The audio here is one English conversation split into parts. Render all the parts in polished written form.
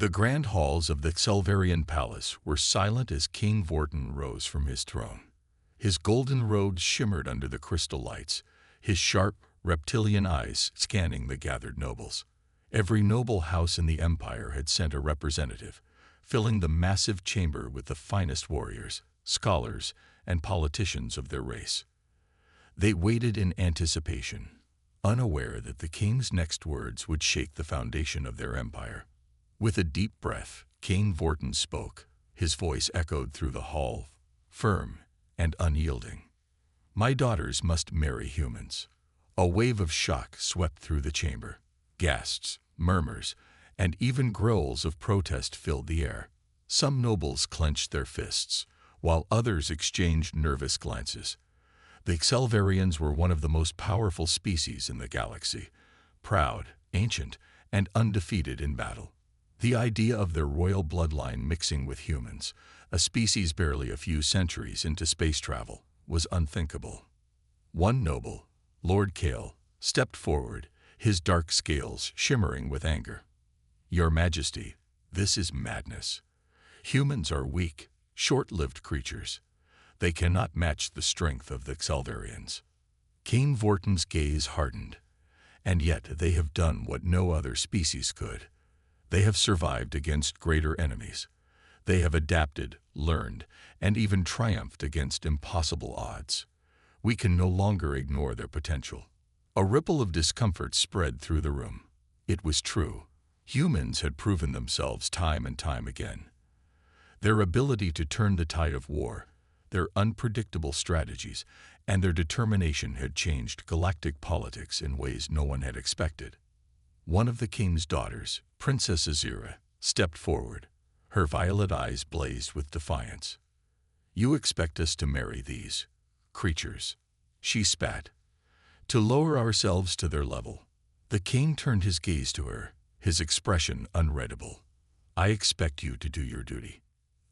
The grand halls of the Xelvarian palace were silent as King Vortin rose from his throne. His golden robes shimmered under the crystal lights, his sharp, reptilian eyes scanning the gathered nobles. Every noble house in the empire had sent a representative, filling the massive chamber with the finest warriors, scholars, and politicians of their race. They waited in anticipation, unaware that the king's next words would shake the foundation of their empire. With a deep breath, King Vortin spoke. His voice echoed through the hall, firm and unyielding. "My daughters must marry humans." A wave of shock swept through the chamber. Gasps, murmurs, and even growls of protest filled the air. Some nobles clenched their fists, while others exchanged nervous glances. The Xelvarians were one of the most powerful species in the galaxy, proud, ancient, and undefeated in battle. The idea of their royal bloodline mixing with humans, a species barely a few centuries into space travel, was unthinkable. One noble, Lord Kale, stepped forward, his dark scales shimmering with anger. "Your Majesty, this is madness. Humans are weak, short-lived creatures. They cannot match the strength of the Xelvarians." King Vortin's gaze hardened. "And yet they have done what no other species could. They have survived against greater enemies. They have adapted, learned, and even triumphed against impossible odds. We can no longer ignore their potential." A ripple of discomfort spread through the room. It was true. Humans had proven themselves time and time again. Their ability to turn the tide of war, their unpredictable strategies, and their determination had changed galactic politics in ways no one had expected. One of the king's daughters, Princess Azira, stepped forward. Her violet eyes blazed with defiance. "You expect us to marry these creatures?" she spat. "To lower ourselves to their level." The king turned his gaze to her, his expression unreadable. "I expect you to do your duty."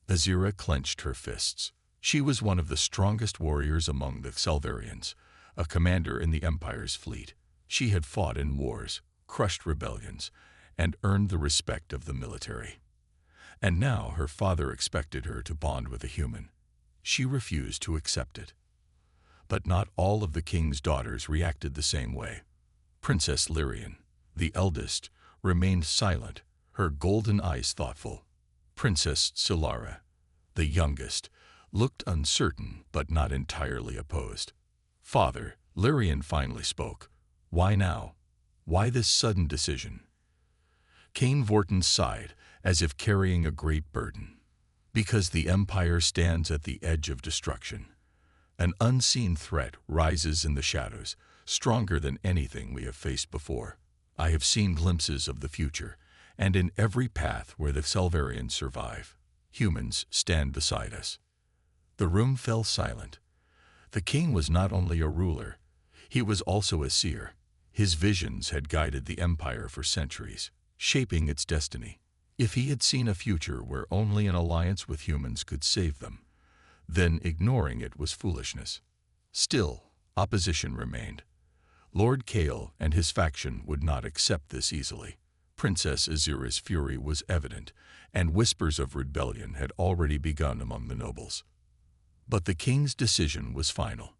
Azira clenched her fists. She was one of the strongest warriors among the Xelvarians, a commander in the Empire's fleet. She had fought in wars, crushed rebellions, and earned the respect of the military. And now her father expected her to bond with a human. She refused to accept it. But not all of the king's daughters reacted the same way. Princess Lyrian, the eldest, remained silent, her golden eyes thoughtful. Princess Solara, the youngest, looked uncertain but not entirely opposed. "Father," Lyrian finally spoke. "Why now? Why this sudden decision?" King Vortin sighed, as if carrying a great burden. "Because the Empire stands at the edge of destruction. An unseen threat rises in the shadows, stronger than anything we have faced before. I have seen glimpses of the future, and in every path where the Xelvarians survive, humans stand beside us." The room fell silent. The king was not only a ruler, he was also a seer. His visions had guided the empire for centuries, shaping its destiny. If he had seen a future where only an alliance with humans could save them, then ignoring it was foolishness. Still, opposition remained. Lord Kale and his faction would not accept this easily. Princess Azira's fury was evident, and whispers of rebellion had already begun among the nobles. But the king's decision was final.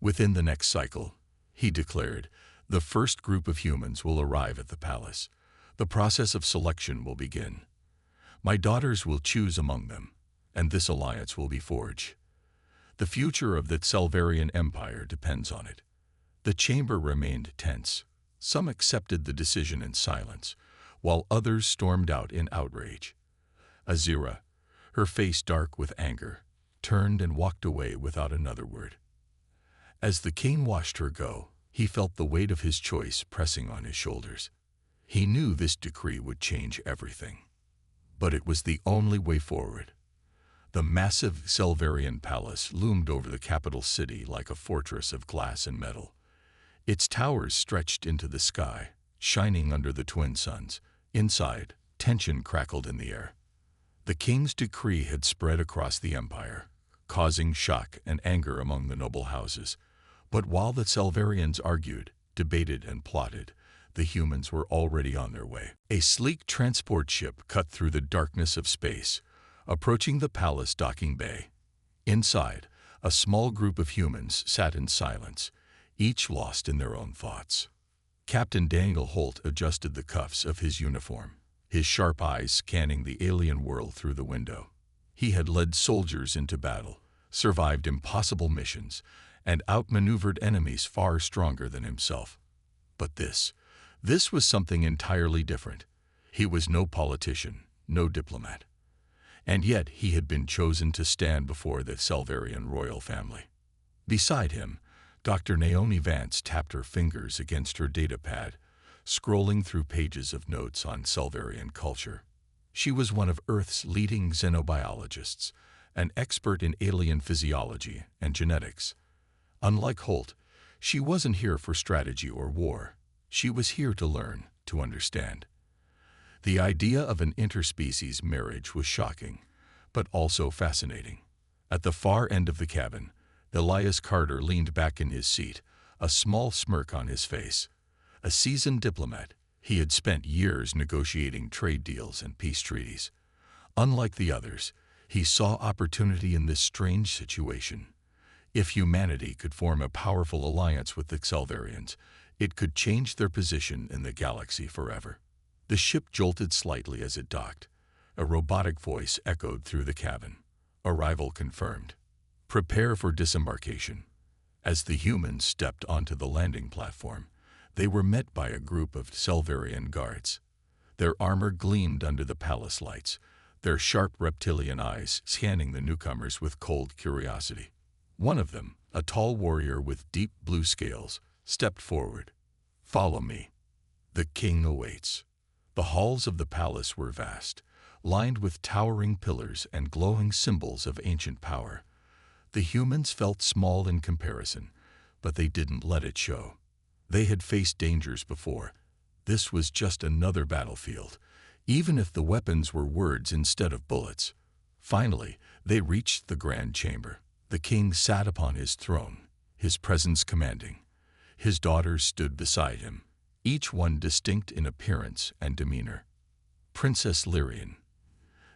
"Within the next cycle," he declared, "the first group of humans will arrive at the palace. The process of selection will begin. My daughters will choose among them, and this alliance will be forged. The future of the Xelvarian Empire depends on it." The chamber remained tense. Some accepted the decision in silence, while others stormed out in outrage. Azira, her face dark with anger, turned and walked away without another word. As the king watched her go, he felt the weight of his choice pressing on his shoulders. He knew this decree would change everything. But it was the only way forward. The massive Xelvarian palace loomed over the capital city like a fortress of glass and metal. Its towers stretched into the sky, shining under the twin suns. Inside, tension crackled in the air. The king's decree had spread across the empire, causing shock and anger among the noble houses. But while the Xelvarians argued, debated, and plotted, The humans were already on their way. A sleek transport ship cut through the darkness of space, approaching the palace docking bay. Inside, a small group of humans sat in silence, each lost in their own thoughts. Captain Daniel Holt adjusted the cuffs of his uniform, his sharp eyes scanning the alien world through the window. He had led soldiers into battle, survived impossible missions, and outmaneuvered enemies far stronger than himself. But this was something entirely different. He was no politician, no diplomat. And yet he had been chosen to stand before the Selverian royal family. Beside him, Dr. Naomi Vance tapped her fingers against her datapad, scrolling through pages of notes on Selverian culture. She was one of Earth's leading xenobiologists, an expert in alien physiology and genetics. Unlike Holt, she wasn't here for strategy or war. She was here to learn, to understand. The idea of an interspecies marriage was shocking, but also fascinating. At the far end of the cabin, Elias Carter leaned back in his seat, a small smirk on his face. A seasoned diplomat, he had spent years negotiating trade deals and peace treaties. Unlike the others, he saw opportunity in this strange situation. If humanity could form a powerful alliance with the Selverians, it could change their position in the galaxy forever. The ship jolted slightly as it docked. A robotic voice echoed through the cabin. Arrival confirmed. Prepare for disembarkation. As the humans stepped onto the landing platform, they were met by a group of Selverian guards. Their armor gleamed under the palace lights, their sharp reptilian eyes scanning the newcomers with cold curiosity. One of them, a tall warrior with deep blue scales, stepped forward. Follow me. The king awaits. The halls of the palace were vast, lined with towering pillars and glowing symbols of ancient power. The humans felt small in comparison, but they didn't let it show. They had faced dangers before. This was just another battlefield, even if the weapons were words instead of bullets. Finally, they reached the grand chamber. The king sat upon his throne, his presence commanding. His daughters stood beside him, each one distinct in appearance and demeanor. Princess Lyrian,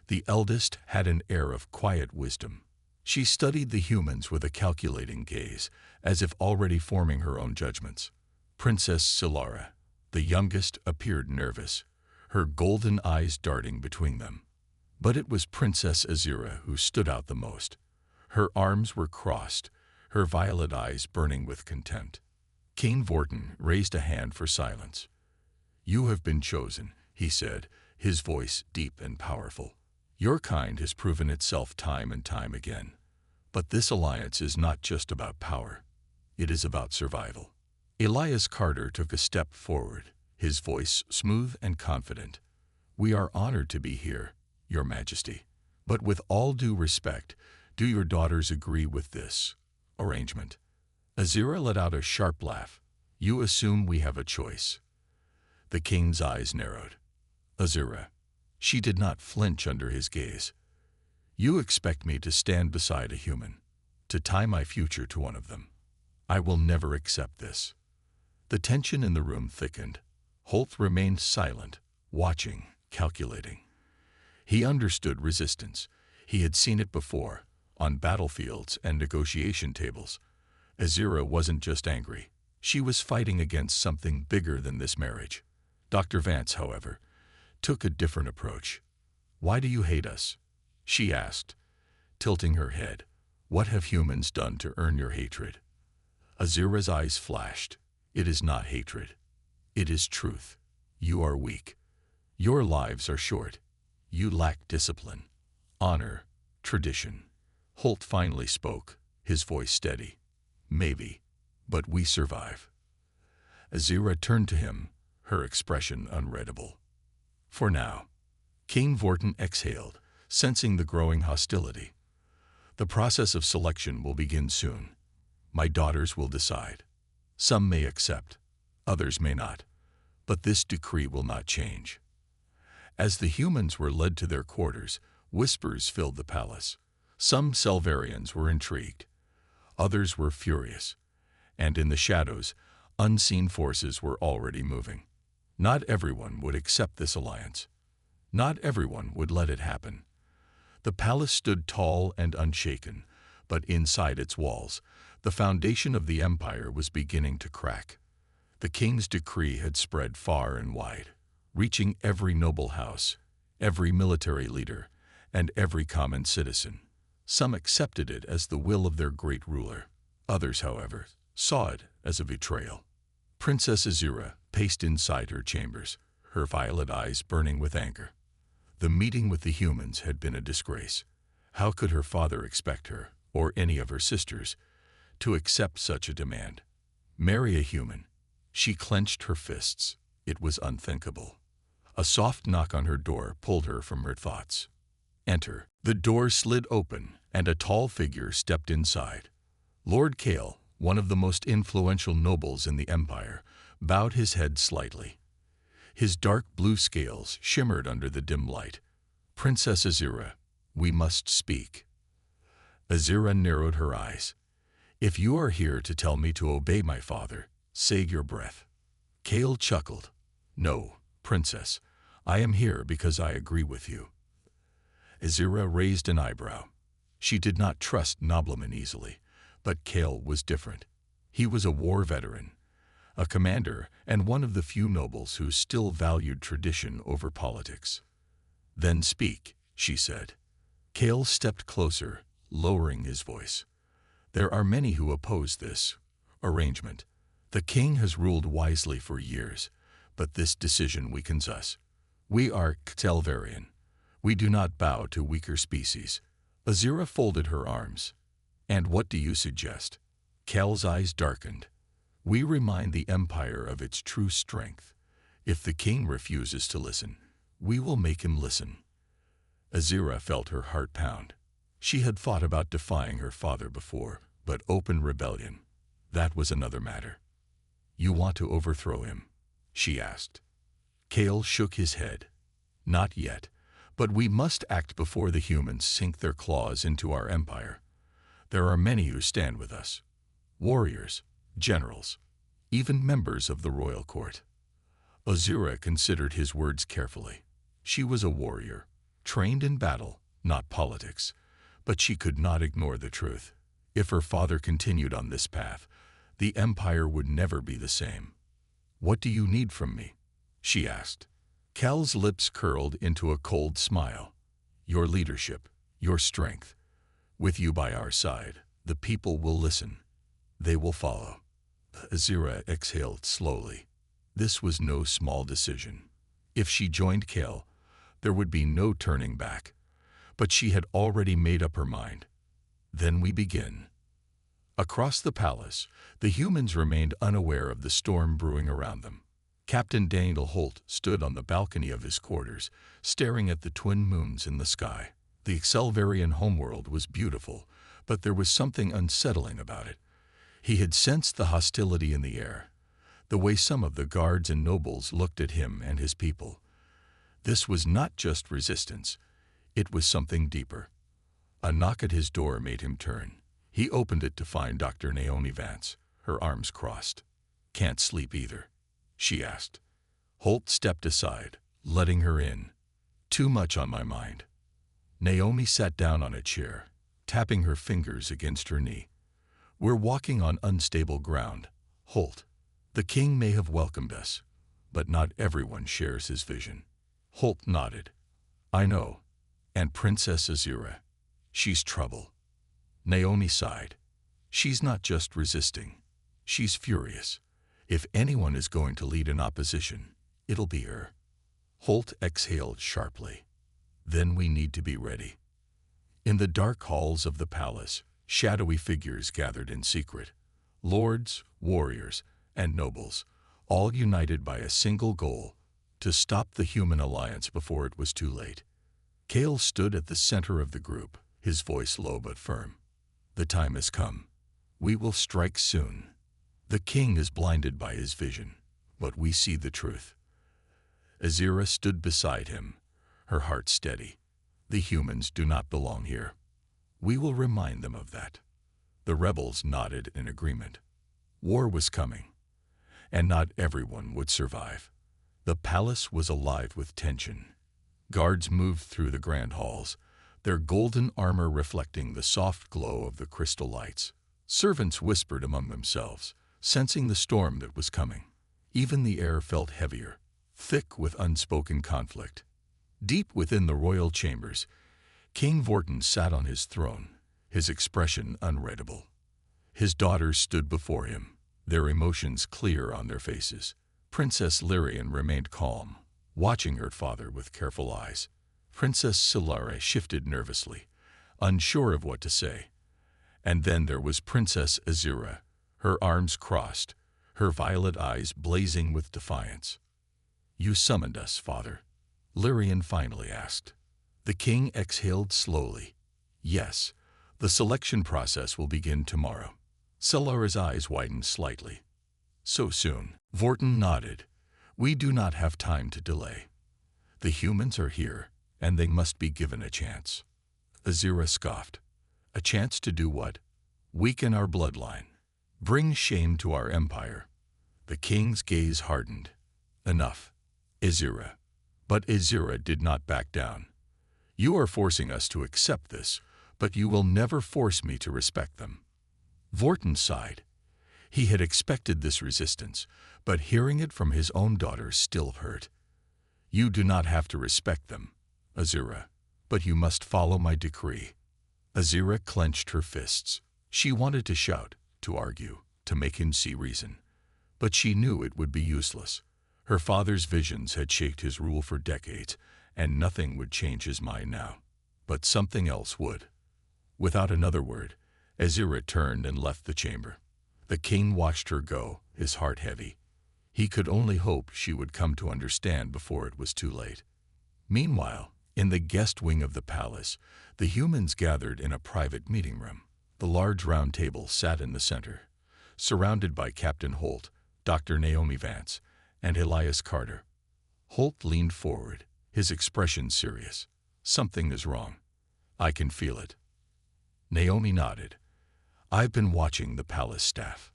the eldest, had an air of quiet wisdom. She studied the humans with a calculating gaze, as if already forming her own judgments. Princess Solara, the youngest, appeared nervous, her golden eyes darting between them. But it was Princess Azira who stood out the most. Her arms were crossed, her violet eyes burning with contempt. King Vorton raised a hand for silence. You have been chosen, he said, his voice deep and powerful. Your kind has proven itself time and time again. But this alliance is not just about power. It is about survival. Elias Carter took a step forward, his voice smooth and confident. We are honored to be here, Your Majesty. But with all due respect, do your daughters agree with this arrangement? Azira let out a sharp laugh. You assume we have a choice. The king's eyes narrowed. Azira. She did not flinch under his gaze. You expect me to stand beside a human, to tie my future to one of them. I will never accept this. The tension in the room thickened. Holt remained silent, watching, calculating. He understood resistance. He had seen it before, on battlefields and negotiation tables. Azira wasn't just angry. She was fighting against something bigger than this marriage. Dr. Vance, however, took a different approach. Why do you hate us? She asked, tilting her head. What have humans done to earn your hatred? Azira's eyes flashed. It is not hatred. It is truth. You are weak. Your lives are short. You lack discipline, honor, tradition. Holt finally spoke, his voice steady. Maybe, but we survive. Azira turned to him, her expression unreadable. For now. King Vorton exhaled, sensing the growing hostility. The process of selection will begin soon. My daughters will decide. Some may accept, others may not. But this decree will not change. As the humans were led to their quarters, whispers filled the palace. Some Selverians were intrigued. Others were furious. And in the shadows, unseen forces were already moving. Not everyone would accept this alliance. Not everyone would let it happen. The palace stood tall and unshaken, but inside its walls, the foundation of the empire was beginning to crack. The king's decree had spread far and wide, reaching every noble house, every military leader, and every common citizen. Some accepted it as the will of their great ruler. Others, however, saw it as a betrayal. Princess Azura paced inside her chambers, her violet eyes burning with anger. The meeting with the humans had been a disgrace. How could her father expect her, or any of her sisters, to accept such a demand? Marry a human. She clenched her fists. It was unthinkable. A soft knock on her door pulled her from her thoughts. Enter. The door slid open, and a tall figure stepped inside. Lord Kale, one of the most influential nobles in the empire, bowed his head slightly. His dark blue scales shimmered under the dim light. Princess Azura, we must speak. Azura narrowed her eyes. If you are here to tell me to obey my father, save your breath. Kale chuckled. No, Princess, I am here because I agree with you. Azura raised an eyebrow. She did not trust noblemen easily, but Kale was different. He was a war veteran, a commander, and one of the few nobles who still valued tradition over politics. Then speak, she said. Kale stepped closer, lowering his voice. There are many who oppose this arrangement. The king has ruled wisely for years, but this decision weakens us. We are Ktelvarian. We do not bow to weaker species. Azura folded her arms. And what do you suggest? Kale's eyes darkened. We remind the empire of its true strength. If the king refuses to listen, we will make him listen. Azura felt her heart pound. She had thought about defying her father before, but open rebellion, that was another matter. You want to overthrow him? She asked. Kale shook his head. Not yet, but we must act before the humans sink their claws into our empire. There are many who stand with us. Warriors, generals, even members of the royal court. Azura considered his words carefully. She was a warrior, trained in battle, not politics, but she could not ignore the truth. If her father continued on this path, the empire would never be the same. What do you need from me? She asked. Kal's lips curled into a cold smile. Your leadership, your strength. With you by our side, the people will listen. They will follow. Azura exhaled slowly. This was no small decision. If she joined Kale, there would be no turning back. But she had already made up her mind. Then we begin. Across the palace, the humans remained unaware of the storm brewing around them. Captain Daniel Holt stood on the balcony of his quarters, staring at the twin moons in the sky. The Excelvarian homeworld was beautiful, but there was something unsettling about it. He had sensed the hostility in the air, the way some of the guards and nobles looked at him and his people. This was not just resistance, it was something deeper. A knock at his door made him turn. He opened it to find Dr. Naomi Vance, her arms crossed. Can't sleep either, she asked. Holt stepped aside, letting her in. Too much on my mind. Naomi sat down on a chair, tapping her fingers against her knee. We're walking on unstable ground, Holt. The king may have welcomed us, but not everyone shares his vision. Holt nodded. I know. And Princess Azura. She's trouble. Naomi sighed. She's not just resisting. She's furious. If anyone is going to lead an opposition, it'll be her. Holt exhaled sharply. Then we need to be ready. In the dark halls of the palace, shadowy figures gathered in secret. Lords, warriors, and nobles, all united by a single goal, to stop the human alliance before it was too late. Kale stood at the center of the group, his voice low but firm. The time has come. We will strike soon. The king is blinded by his vision, but we see the truth. Azura stood beside him, her heart steady. The humans do not belong here. We will remind them of that. The rebels nodded in agreement. War was coming, and not everyone would survive. The palace was alive with tension. Guards moved through the grand halls, their golden armor reflecting the soft glow of the crystal lights. Servants whispered among themselves, sensing the storm that was coming. Even the air felt heavier, thick with unspoken conflict. Deep within the royal chambers, King Vortin sat on his throne, his expression unreadable. His daughters stood before him, their emotions clear on their faces. Princess Lyrian remained calm, watching her father with careful eyes. Princess Silare shifted nervously, unsure of what to say. And then there was Princess Azura, her arms crossed, her violet eyes blazing with defiance. "You summoned us, father?" Lyrian finally asked. The king exhaled slowly. "Yes, the selection process will begin tomorrow." Silara's eyes widened slightly. "So soon?" Vortin nodded. "We do not have time to delay. The humans are here, and they must be given a chance." Azura scoffed. "A chance to do what?" "Weaken our bloodline. Bring shame to our empire." The king's gaze hardened. "Enough, Azura." But Azura did not back down. "You are forcing us to accept this, but you will never force me to respect them." Vortin sighed. He had expected this resistance, but hearing it from his own daughter still hurt. "You do not have to respect them, Azura, but you must follow my decree." Azura clenched her fists. She wanted to shout, to argue, to make him see reason. But she knew it would be useless. Her father's visions had shaped his rule for decades, and nothing would change his mind now. But something else would. Without another word, Azura turned and left the chamber. The king watched her go, his heart heavy. He could only hope she would come to understand before it was too late. Meanwhile, in the guest wing of the palace, the humans gathered in a private meeting room. The large round table sat in the center, surrounded by Captain Holt, Dr. Naomi Vance, and Elias Carter. Holt leaned forward, his expression serious. "Something is wrong. I can feel it." Naomi nodded. "I've been watching the palace staff.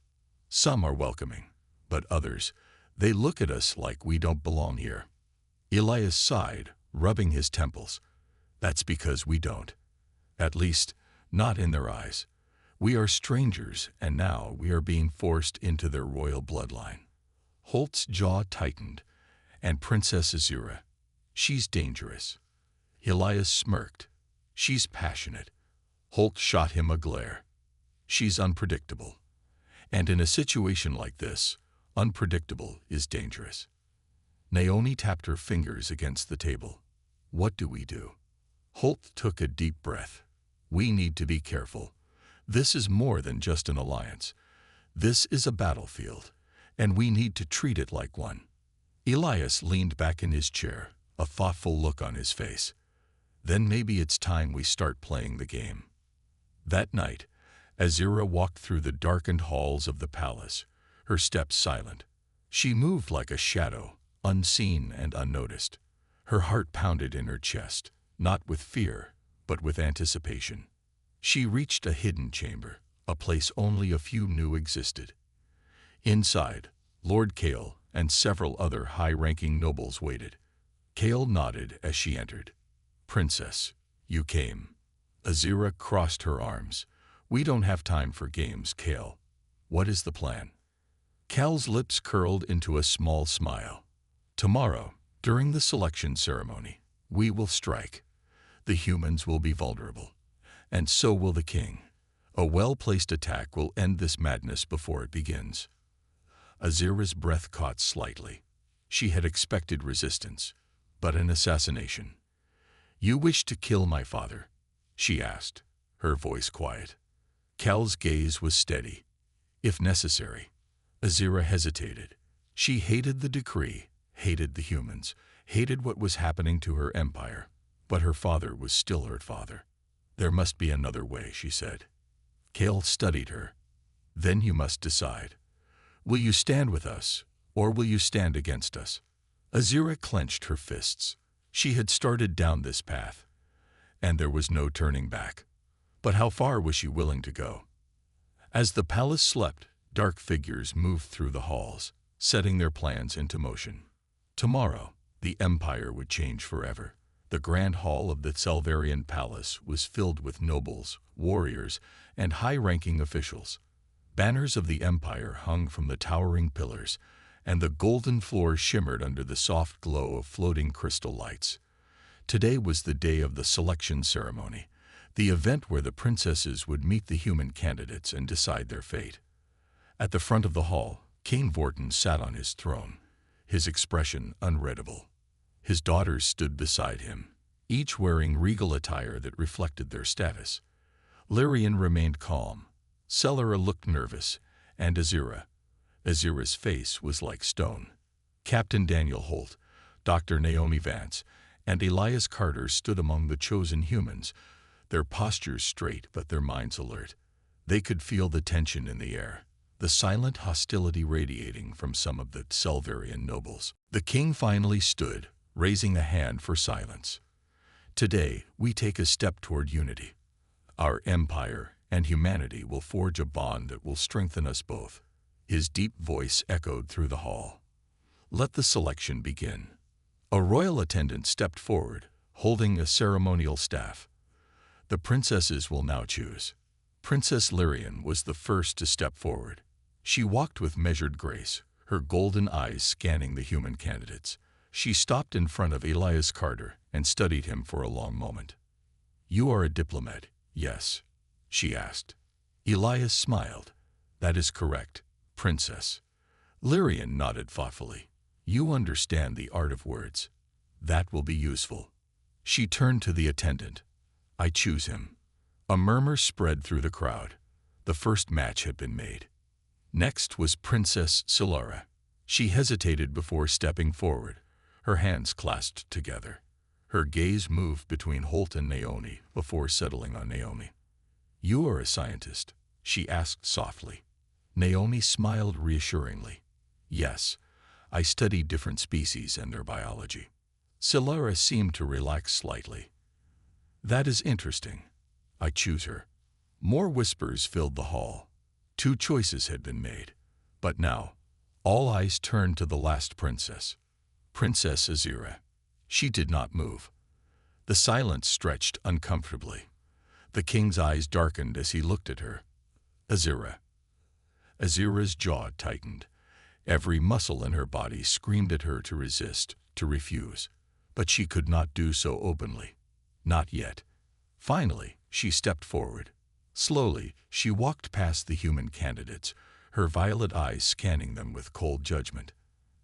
Some are welcoming, but others, they look at us like we don't belong here." Elias sighed, rubbing his temples. "That's because we don't. At least, not in their eyes. We are strangers, and now we are being forced into their royal bloodline." Holt's jaw tightened. "And Princess Azura, she's dangerous." Elias smirked. "She's passionate." Holt shot him a glare. "She's unpredictable. And in a situation like this, unpredictable is dangerous." Naomi tapped her fingers against the table. "What do we do?" Holt took a deep breath. "We need to be careful. This is more than just an alliance. This is a battlefield, and we need to treat it like one." Elias leaned back in his chair, a thoughtful look on his face. "Then maybe it's time we start playing the game." That night, Azura walked through the darkened halls of the palace, her steps silent. She moved like a shadow, unseen and unnoticed. Her heart pounded in her chest, not with fear, but with anticipation. She reached a hidden chamber, a place only a few knew existed. Inside, Lord Kale and several other high-ranking nobles waited. Kale nodded as she entered. "Princess, you came." Azura crossed her arms. "We don't have time for games, Kale. What is the plan?" Kale's lips curled into a small smile. "Tomorrow, during the selection ceremony, we will strike. The humans will be vulnerable, and so will the king. A well-placed attack will end this madness before it begins." Azura's breath caught slightly. She had expected resistance, but an assassination. "You wish to kill my father?" she asked, her voice quiet. Cal's gaze was steady. "If necessary." Azura hesitated. She hated the decree, hated the humans, hated what was happening to her empire, but her father was still her father. "There must be another way," she said. Kale studied her. "Then you must decide. Will you stand with us, or will you stand against us?" Azura clenched her fists. She had started down this path, and there was no turning back. But how far was she willing to go? As the palace slept, dark figures moved through the halls, setting their plans into motion. Tomorrow, the empire would change forever. The grand hall of the Selverian palace was filled with nobles, warriors, and high-ranking officials. Banners of the empire hung from the towering pillars, and the golden floor shimmered under the soft glow of floating crystal lights. Today was the day of the selection ceremony, the event where the princesses would meet the human candidates and decide their fate. At the front of the hall, King Vortin sat on his throne, his expression unreadable. His daughters stood beside him, each wearing regal attire that reflected their status. Lyrian remained calm. Celara looked nervous, and Azira's face was like stone. Captain Daniel Holt, Dr. Naomi Vance, and Elias Carter stood among the chosen humans, their postures straight but their minds alert. They could feel the tension in the air, the silent hostility radiating from some of the Selverian nobles. The king finally stood, raising a hand for silence. Today, we take a step toward unity. Our empire and humanity will forge a bond that will strengthen us both. His deep voice echoed through the hall. Let the selection begin. A royal attendant stepped forward, holding a ceremonial staff. The princesses will now choose. Princess Lyrian was the first to step forward. She walked with measured grace, her golden eyes scanning the human candidates. She stopped in front of Elias Carter and studied him for a long moment. "You are a diplomat, yes?" she asked. Elias smiled. "That is correct, Princess." Lyrian nodded thoughtfully. "You understand the art of words. That will be useful." She turned to the attendant. "I choose him." A murmur spread through the crowd. The first match had been made. Next was Princess Celara. She hesitated before stepping forward, her hands clasped together. Her gaze moved between Holt and Naomi before settling on Naomi. "You are a scientist?" she asked softly. Naomi smiled reassuringly. "Yes, I study different species and their biology." Celara seemed to relax slightly. "That is interesting. I choose her." More whispers filled the hall. 2 choices had been made. But now, all eyes turned to the last princess, Princess Azira. She did not move. The silence stretched uncomfortably. The king's eyes darkened as he looked at her. Azira. Azira's jaw tightened. Every muscle in her body screamed at her to resist, to refuse. But she could not do so openly. Not yet. Finally, she stepped forward. Slowly, she walked past the human candidates, her violet eyes scanning them with cold judgment.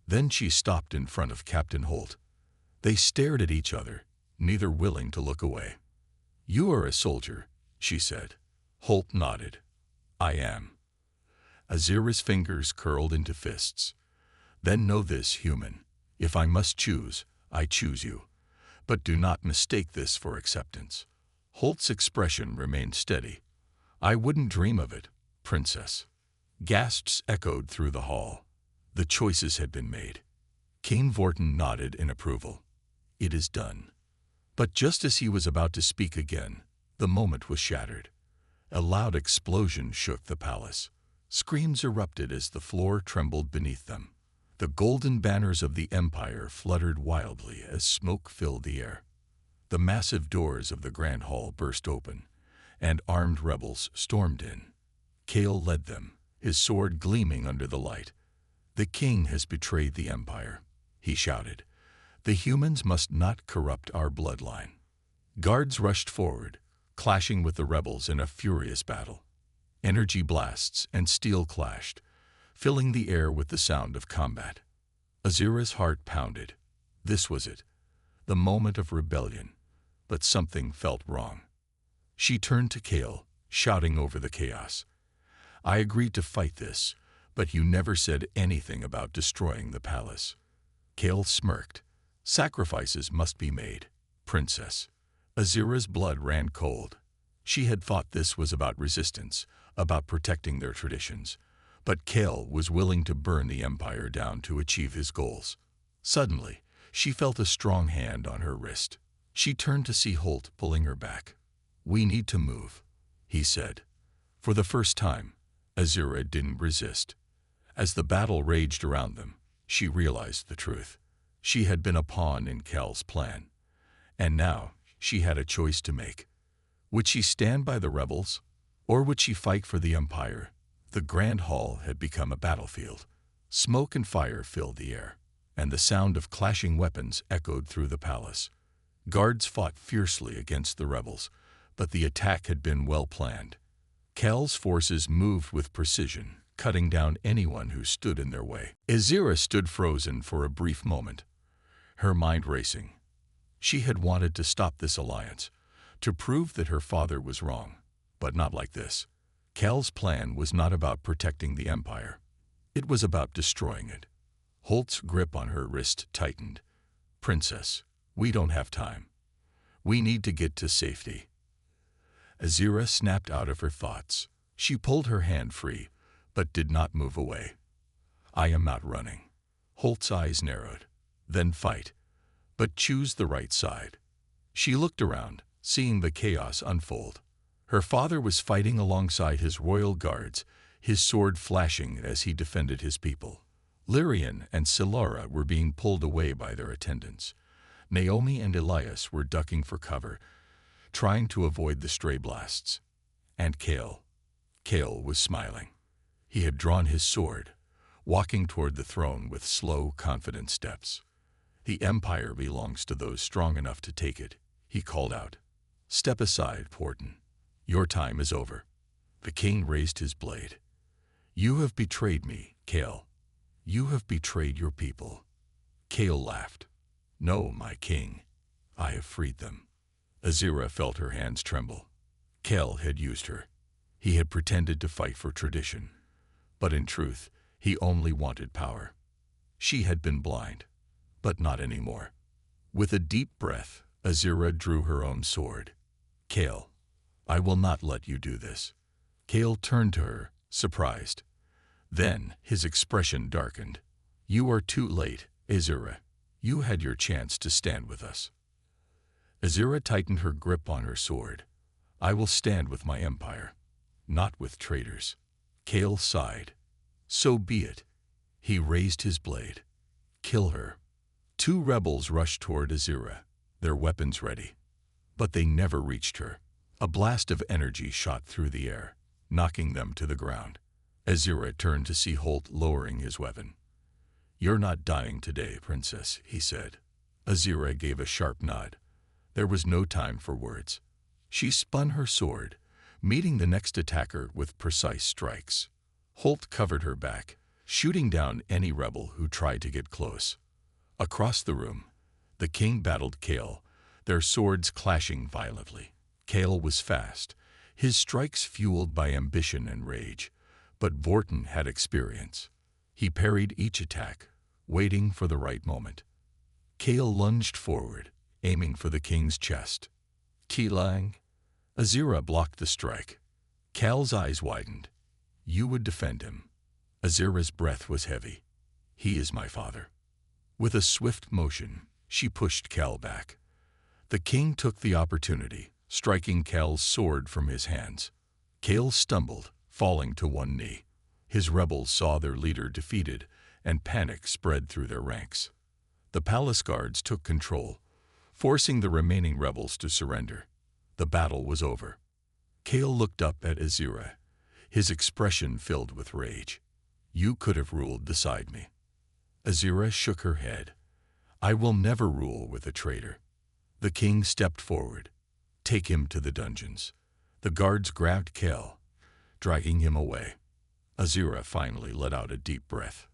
Then she stopped in front of Captain Holt. They stared at each other, neither willing to look away. "You are a soldier," she said. Holt nodded. "I am." Azira's fingers curled into fists. "Then know this, human. If I must choose, I choose you. But do not mistake this for acceptance." Holt's expression remained steady. "I wouldn't dream of it, Princess." Gasps echoed through the hall. The choices had been made. King Vortin nodded in approval. "It is done." But just as he was about to speak again, the moment was shattered. A loud explosion shook the palace. Screams erupted as the floor trembled beneath them. The golden banners of the empire fluttered wildly as smoke filled the air. The massive doors of the grand hall burst open, and armed rebels stormed in. Kale led them, his sword gleaming under the light. "The king has betrayed the empire," he shouted. "The humans must not corrupt our bloodline." Guards rushed forward, clashing with the rebels in a furious battle. Energy blasts and steel clashed, filling the air with the sound of combat. Azira's heart pounded. This was it, the moment of rebellion, but something felt wrong. She turned to Kale, shouting over the chaos. "I agreed to fight this, but you never said anything about destroying the palace." Kale smirked. "Sacrifices must be made, Princess." Azira's blood ran cold. She had thought this was about resistance, about protecting their traditions. But Kale was willing to burn the empire down to achieve his goals. Suddenly, she felt a strong hand on her wrist. She turned to see Holt pulling her back. "We need to move," he said. For the first time, Azira didn't resist. As the battle raged around them, she realized the truth. She had been a pawn in Kel's plan, and now she had a choice to make. Would she stand by the rebels, or would she fight for the Empire? The Grand Hall had become a battlefield. Smoke and fire filled the air, and the sound of clashing weapons echoed through the palace. Guards fought fiercely against the rebels, but the attack had been well planned. Kel's forces moved with precision, cutting down anyone who stood in their way. Azira stood frozen for a brief moment, her mind racing. She had wanted to stop this alliance, to prove that her father was wrong, but not like this. Kel's plan was not about protecting the Empire. It was about destroying it. Holt's grip on her wrist tightened. "Princess, we don't have time. We need to get to safety." Azira snapped out of her thoughts. She pulled her hand free, but did not move away. "I am not running." Holt's eyes narrowed. "Then fight, but choose the right side." She looked around, seeing the chaos unfold. Her father was fighting alongside his royal guards, his sword flashing as he defended his people. Lyrian and Silara were being pulled away by their attendants. Naomi and Elias were ducking for cover, trying to avoid the stray blasts. And Kale was smiling. He had drawn his sword, walking toward the throne with slow, confident steps. "The Empire belongs to those strong enough to take it," he called out. "Step aside, Porton. Your time is over." The king raised his blade. "You have betrayed me, Kale. You have betrayed your people." Kale laughed. "No, my king. I have freed them." Azira felt her hands tremble. Kale had used her. He had pretended to fight for tradition, but in truth, he only wanted power. She had been blind, but not anymore. With a deep breath, Azira drew her own sword. "Kale, I will not let you do this." Kale turned to her, surprised. Then his expression darkened. "You are too late, Azira. You had your chance to stand with us." Azira tightened her grip on her sword. "I will stand with my empire, not with traitors." Kale sighed. "So be it." He raised his blade. "Kill her." Two rebels rushed toward Azira, their weapons ready. But they never reached her. A blast of energy shot through the air, knocking them to the ground. Azira turned to see Holt lowering his weapon. "You're not dying today, Princess," he said. Azira gave a sharp nod. There was no time for words. She spun her sword, meeting the next attacker with precise strikes. Holt covered her back, shooting down any rebel who tried to get close. Across the room, the king battled Kale, their swords clashing violently. Kale was fast, his strikes fueled by ambition and rage, but Vorton had experience. He parried each attack, waiting for the right moment. Kale lunged forward, aiming for the king's chest. "Keelang." Azira blocked the strike. Kale's eyes widened. "You would defend him." Azira's breath was heavy. "He is my father." With a swift motion, she pushed Kale back. The king took the opportunity, striking Kale's sword from his hands. Kale stumbled, falling to one knee. His rebels saw their leader defeated, and panic spread through their ranks. The palace guards took control, forcing the remaining rebels to surrender. The battle was over. Kale looked up at Azira, his expression filled with rage. "You could have ruled beside me." Azira shook her head. "I will never rule with a traitor." The king stepped forward. "Take him to the dungeons." The guards grabbed Kale, dragging him away. Azira finally let out a deep breath.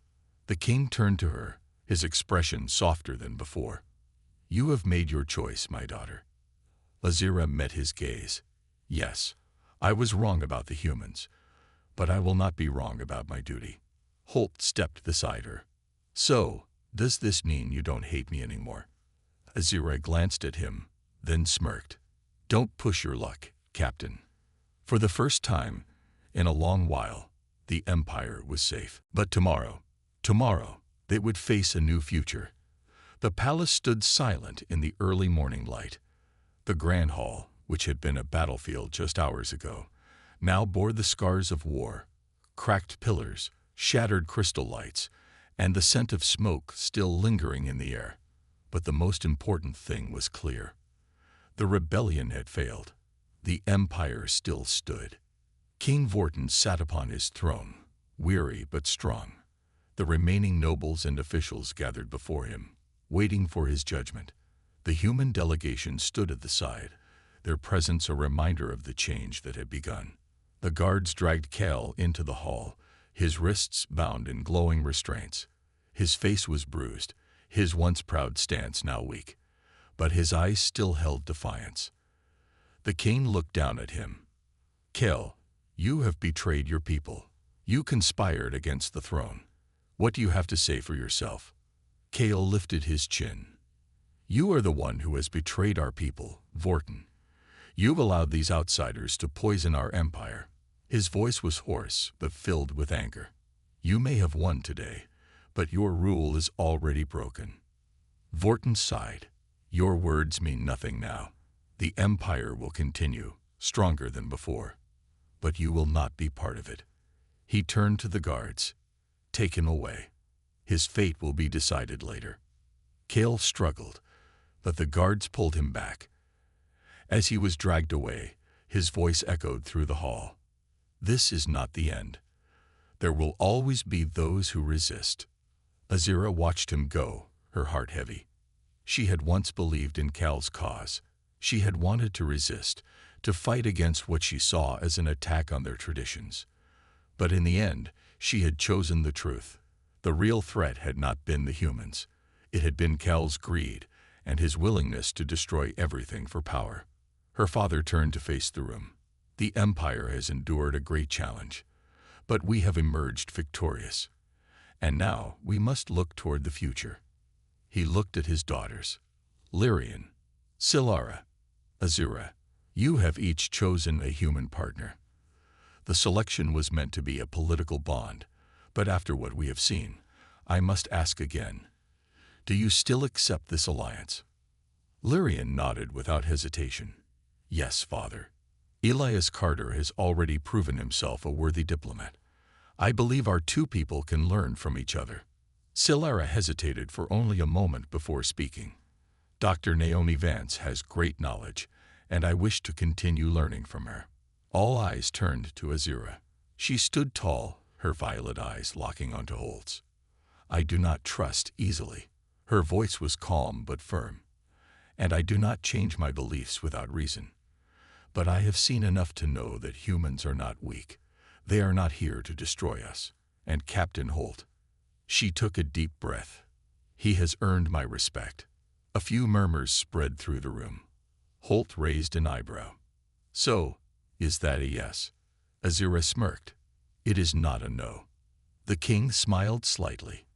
The king turned to her, his expression softer than before. "You have made your choice, my daughter." Azira met his gaze. "Yes, I was wrong about the humans, but I will not be wrong about my duty." Holt stepped beside her. "So, does this mean you don't hate me anymore?" Azira glanced at him, then smirked. "Don't push your luck, Captain." For the first time in a long while, the Empire was safe. But tomorrow, they would face a new future. The palace stood silent in the early morning light. The Grand Hall, which had been a battlefield just hours ago, now bore the scars of war: cracked pillars, shattered crystal lights, and the scent of smoke still lingering in the air. But the most important thing was clear. The rebellion had failed. The empire still stood. King Vortin sat upon his throne, weary but strong. The remaining nobles and officials gathered before him, waiting for his judgment. The human delegation stood at the side, their presence a reminder of the change that had begun. The guards dragged Cal into the hall, his wrists bound in glowing restraints. His face was bruised, his once proud stance now weak, but his eyes still held defiance. The king looked down at him. Cal, you have betrayed your people. You conspired against the throne. What do you have to say for yourself? Cal lifted his chin. You are the one who has betrayed our people, Vortin. You've allowed these outsiders to poison our empire. His voice was hoarse, but filled with anger. You may have won today, but your rule is already broken. Vortin sighed. Your words mean nothing now. The empire will continue, stronger than before. But you will not be part of it. He turned to the guards. Take him away. His fate will be decided later. Cal struggled, but the guards pulled him back. As he was dragged away, his voice echoed through the hall. This is not the end. There will always be those who resist. Azira watched him go, her heart heavy. She had once believed in Cal's cause. She had wanted to resist, to fight against what she saw as an attack on their traditions. But in the end, she had chosen the truth. The real threat had not been the humans. It had been Cal's greed and his willingness to destroy everything for power. Her father turned to face the room. The empire has endured a great challenge, but we have emerged victorious. And now we must look toward the future. He looked at his daughters. Lyrian, Silara, Azira, you have each chosen a human partner. The selection was meant to be a political bond, but after what we have seen, I must ask again. Do you still accept this alliance? Lyrian nodded without hesitation. Yes, father. Elias Carter has already proven himself a worthy diplomat. I believe our two people can learn from each other. Silara hesitated for only a moment before speaking. Dr. Naomi Vance has great knowledge, and I wish to continue learning from her. All eyes turned to Azira. She stood tall, her violet eyes locking onto Holt's. I do not trust easily. Her voice was calm but firm. And I do not change my beliefs without reason. But I have seen enough to know that humans are not weak. They are not here to destroy us. And Captain Holt. She took a deep breath. He has earned my respect. A few murmurs spread through the room. Holt raised an eyebrow. So, is that a yes? Azira smirked. It is not a no. The king smiled slightly.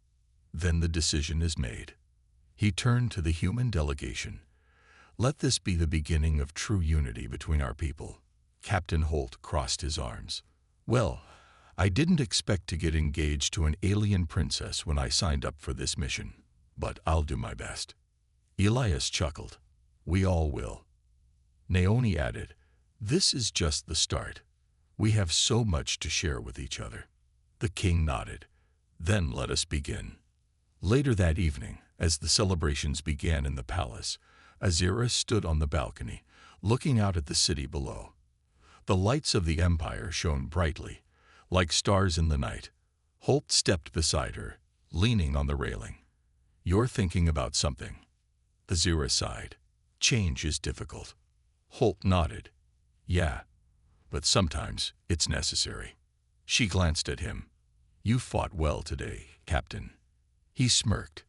Then the decision is made. He turned to the human delegation. Let this be the beginning of true unity between our people. Captain Holt crossed his arms. Well, I didn't expect to get engaged to an alien princess when I signed up for this mission, but I'll do my best. Elias chuckled. We all will. Naomi added, this is just the start. We have so much to share with each other. The king nodded. Then let us begin. Later that evening, as the celebrations began in the palace, Azira stood on the balcony, looking out at the city below. The lights of the empire shone brightly, like stars in the night. Holt stepped beside her, leaning on the railing. You're thinking about something. Azira sighed. Change is difficult. Holt nodded. Yeah, but sometimes it's necessary. She glanced at him. You fought well today, Captain. He smirked.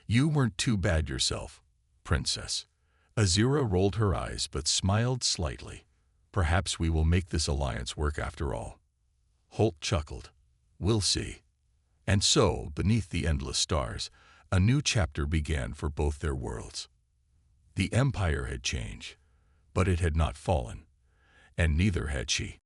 You weren't too bad yourself, Princess. Azira rolled her eyes but smiled slightly. Perhaps we will make this alliance work after all. Holt chuckled. We'll see. And so, beneath the endless stars, a new chapter began for both their worlds. The empire had changed, but it had not fallen, and neither had she.